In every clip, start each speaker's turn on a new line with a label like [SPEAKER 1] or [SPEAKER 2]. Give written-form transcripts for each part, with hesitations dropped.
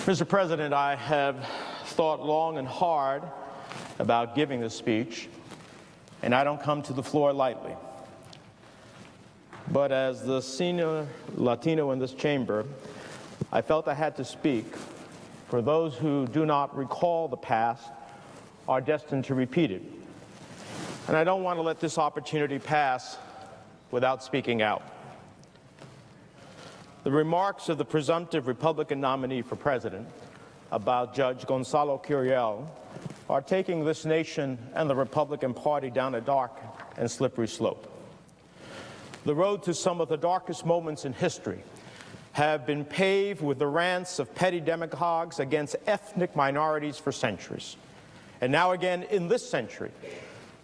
[SPEAKER 1] Mr. President, I have thought long and hard about giving this speech, and I don't come to the floor lightly. But as the senior Latino in this chamber, I felt I had to speak, for those who do not recall the past are destined to repeat it. And I don't want to let this opportunity pass without speaking out. The remarks of the presumptive Republican nominee for president about Judge Gonzalo Curiel are taking this nation and the Republican Party down a dark and slippery slope. The road to some of the darkest moments in history have been paved with the rants of petty demagogues against ethnic minorities for centuries. And now again, in this century,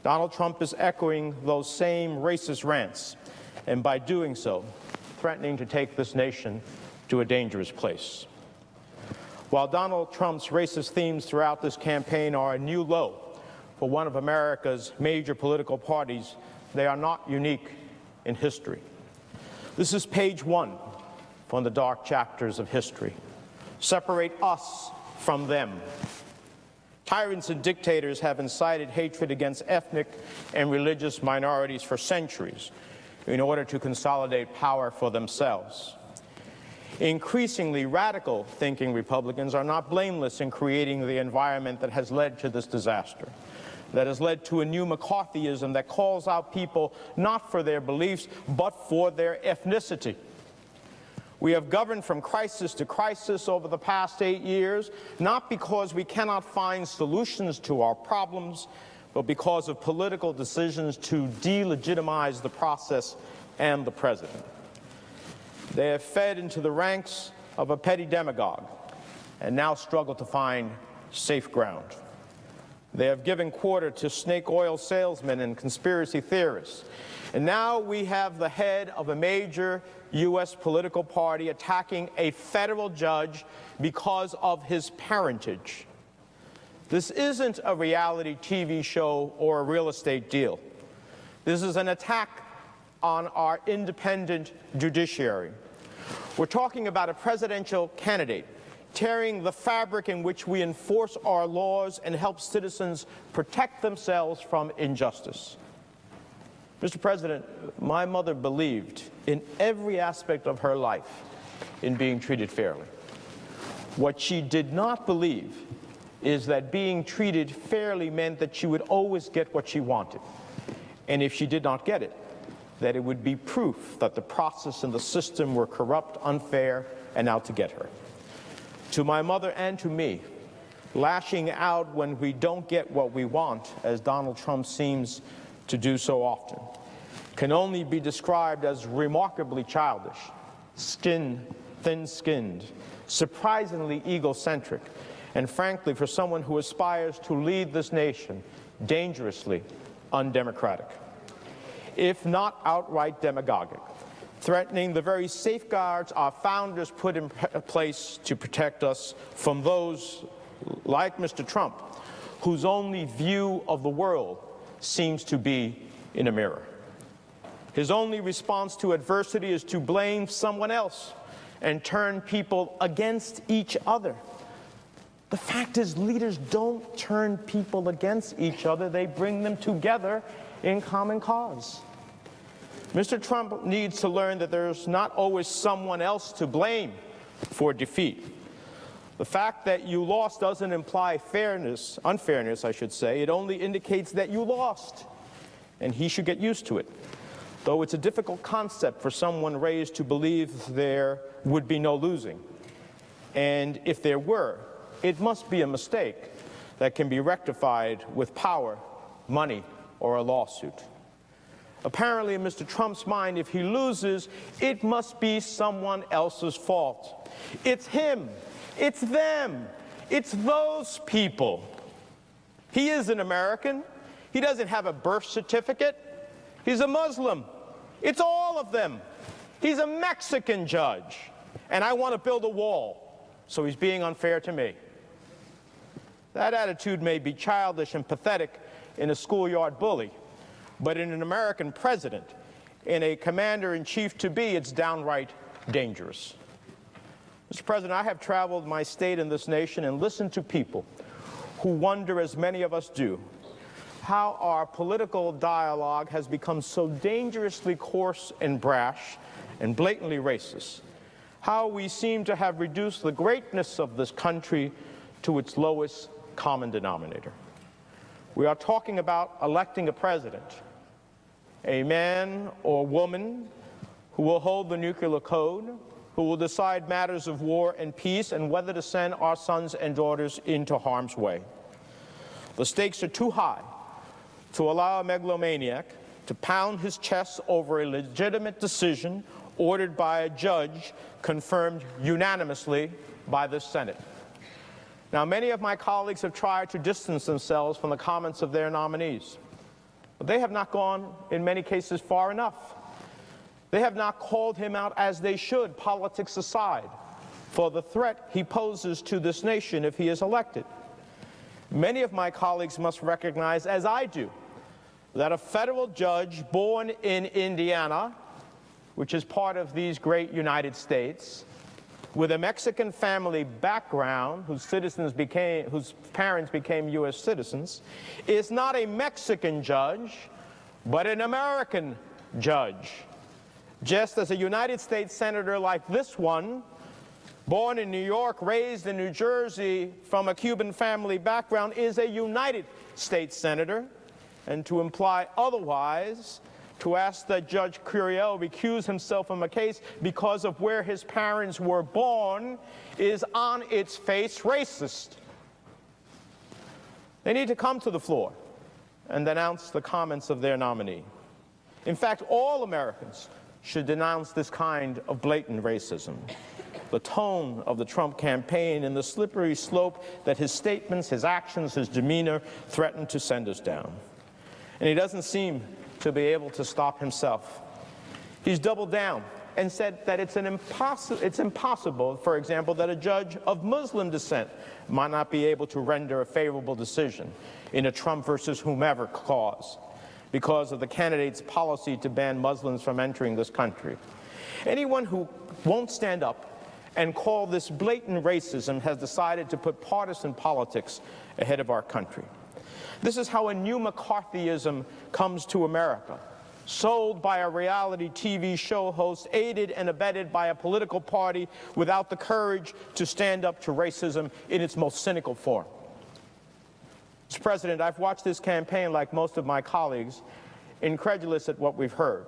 [SPEAKER 1] Donald Trump is echoing those same racist rants, and by doing so, threatening to take this nation to a dangerous place. While Donald Trump's racist themes throughout this campaign are a new low for one of America's major political parties, they are not unique in history. This is page one from the dark chapters of history. Separate us from them. Tyrants and dictators have incited hatred against ethnic and religious minorities for centuries in order to consolidate power for themselves. Increasingly radical thinking Republicans are not blameless in creating the environment that has led to this disaster, that has led to a new McCarthyism that calls out people not for their beliefs, but for their ethnicity. We have governed from crisis to crisis over the past 8 years, not because we cannot find solutions to our problems, but because of political decisions to delegitimize the process and the president. They have fed into the ranks of a petty demagogue and now struggle to find safe ground. They have given quarter to snake oil salesmen and conspiracy theorists. And now we have the head of a major U.S. political party attacking a federal judge because of his parentage. This isn't a reality TV show or a real estate deal. This is an attack on our independent judiciary. We're talking about a presidential candidate tearing the fabric in which we enforce our laws and help citizens protect themselves from injustice. Mr. President, my mother believed in every aspect of her life in being treated fairly. What she did not believe is that being treated fairly meant that she would always get what she wanted. And if she did not get it, that it would be proof that the process and the system were corrupt, unfair, and out to get her. To my mother and to me, lashing out when we don't get what we want, as Donald Trump seems to do so often, can only be described as remarkably childish, thin-skinned, surprisingly egocentric, and frankly, for someone who aspires to lead this nation, dangerously undemocratic. If not outright demagogic, threatening the very safeguards our founders put in place to protect us from those like Mr. Trump, whose only view of the world seems to be in a mirror. His only response to adversity is to blame someone else and turn people against each other. The fact is, leaders don't turn people against each other, they bring them together in common cause. Mr. Trump needs to learn that there's not always someone else to blame for defeat. The fact that you lost doesn't imply unfairness, I should say. It only indicates that you lost, and he should get used to it. Though it's a difficult concept for someone raised to believe there would be no losing. And if there were, it must be a mistake that can be rectified with power, money, or a lawsuit. Apparently, in Mr. Trump's mind, if he loses, it must be someone else's fault. It's him. It's them. It's those people. He is an American. He doesn't have a birth certificate. He's a Muslim. It's all of them. He's a Mexican judge. And I want to build a wall, so he's being unfair to me. That attitude may be childish and pathetic in a schoolyard bully, but in an American president, in a commander-in-chief-to-be, it's downright dangerous. Mr. President, I have traveled my state and this nation and listened to people who wonder, as many of us do, how our political dialogue has become so dangerously coarse and brash and blatantly racist, how we seem to have reduced the greatness of this country to its lowest common denominator. We are talking about electing a president, a man or woman who will hold the nuclear code, who will decide matters of war and peace and whether to send our sons and daughters into harm's way. The stakes are too high to allow a megalomaniac to pound his chest over a legitimate decision ordered by a judge confirmed unanimously by the Senate. Now, many of my colleagues have tried to distance themselves from the comments of their nominees, but they have not gone, in many cases, far enough. They have not called him out as they should, politics aside, for the threat he poses to this nation if he is elected. Many of my colleagues must recognize, as I do, that a federal judge born in Indiana, which is part of these great United States, with a Mexican family background, whose parents became U.S. citizens, is not a Mexican judge, but an American judge. Just as a United States senator like this one, born in New York, raised in New Jersey, from a Cuban family background, is a United States senator, and to imply otherwise, to ask that Judge Curiel recuse himself from a case because of where his parents were born, is on its face racist. They need to come to the floor and denounce the comments of their nominee. In fact, all Americans should denounce this kind of blatant racism. The tone of the Trump campaign and the slippery slope that his statements, his actions, his demeanor threaten to send us down. And he doesn't seem to be able to stop himself. He's doubled down and said that it's impossible, for example, that a judge of Muslim descent might not be able to render a favorable decision in a Trump versus whomever cause, because of the candidate's policy to ban Muslims from entering this country. Anyone who won't stand up and call this blatant racism has decided to put partisan politics ahead of our country. This is how a new McCarthyism comes to America, sold by a reality TV show host, aided and abetted by a political party without the courage to stand up to racism in its most cynical form. Mr. President, I've watched this campaign like most of my colleagues, incredulous at what we've heard,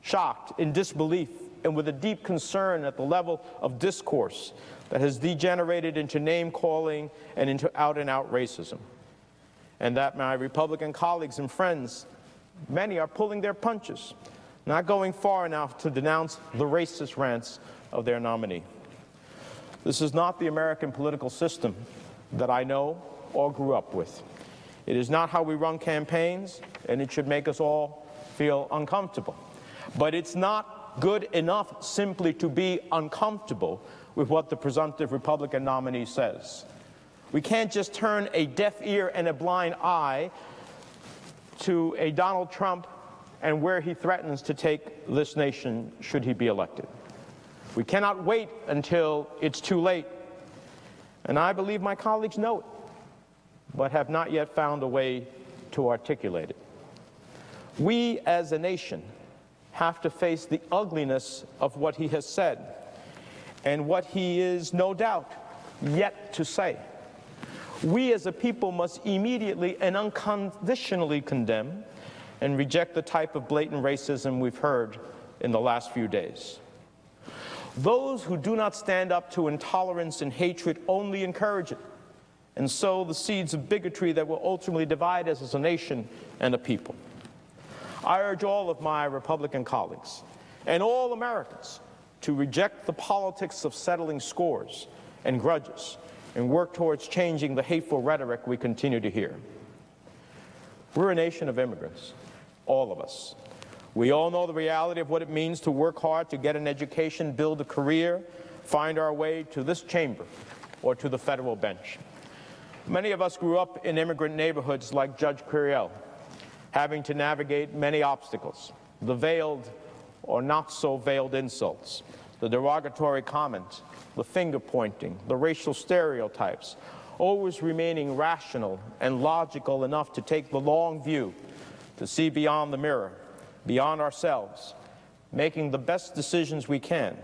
[SPEAKER 1] shocked, in disbelief, and with a deep concern at the level of discourse that has degenerated into name-calling and into out-and-out racism. And that my Republican colleagues and friends, many are pulling their punches, not going far enough to denounce the racist rants of their nominee. This is not the American political system that I know or grew up with. It is not how we run campaigns, and it should make us all feel uncomfortable. But it's not good enough simply to be uncomfortable with what the presumptive Republican nominee says. We can't just turn a deaf ear and a blind eye to a Donald Trump and where he threatens to take this nation should he be elected. We cannot wait until it's too late. And I believe my colleagues know it, but have not yet found a way to articulate it. We as a nation have to face the ugliness of what he has said and what he is, no doubt, yet to say. We as a people must immediately and unconditionally condemn and reject the type of blatant racism we've heard in the last few days. Those who do not stand up to intolerance and hatred only encourage it and sow the seeds of bigotry that will ultimately divide us as a nation and a people. I urge all of my Republican colleagues and all Americans to reject the politics of settling scores and grudges and work towards changing the hateful rhetoric we continue to hear. We're a nation of immigrants, all of us. We all know the reality of what it means to work hard, to get an education, build a career, find our way to this chamber or to the federal bench. Many of us grew up in immigrant neighborhoods like Judge Curiel, having to navigate many obstacles, the veiled or not so veiled insults, the derogatory comments, the finger-pointing, the racial stereotypes, always remaining rational and logical enough to take the long view, to see beyond the mirror, beyond ourselves, making the best decisions we can,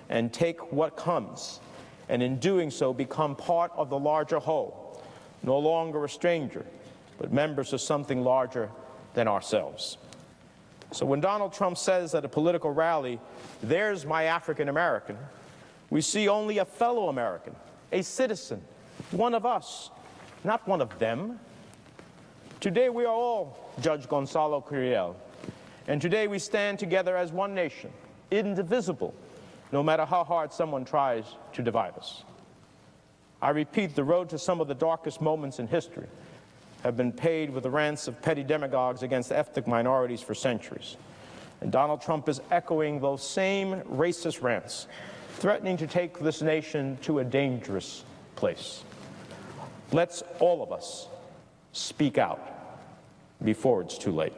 [SPEAKER 1] and take what comes, and in doing so become part of the larger whole, no longer a stranger, but members of something larger than ourselves. So when Donald Trump says at a political rally, "There's my African American," we see only a fellow American, a citizen, one of us, not one of them. Today we are all Judge Gonzalo Curiel, and today we stand together as one nation, indivisible, no matter how hard someone tries to divide us. I repeat, the road to some of the darkest moments in history have been paved with the rants of petty demagogues against ethnic minorities for centuries. And Donald Trump is echoing those same racist rants, threatening to take this nation to a dangerous place. Let's all of us speak out before it's too late.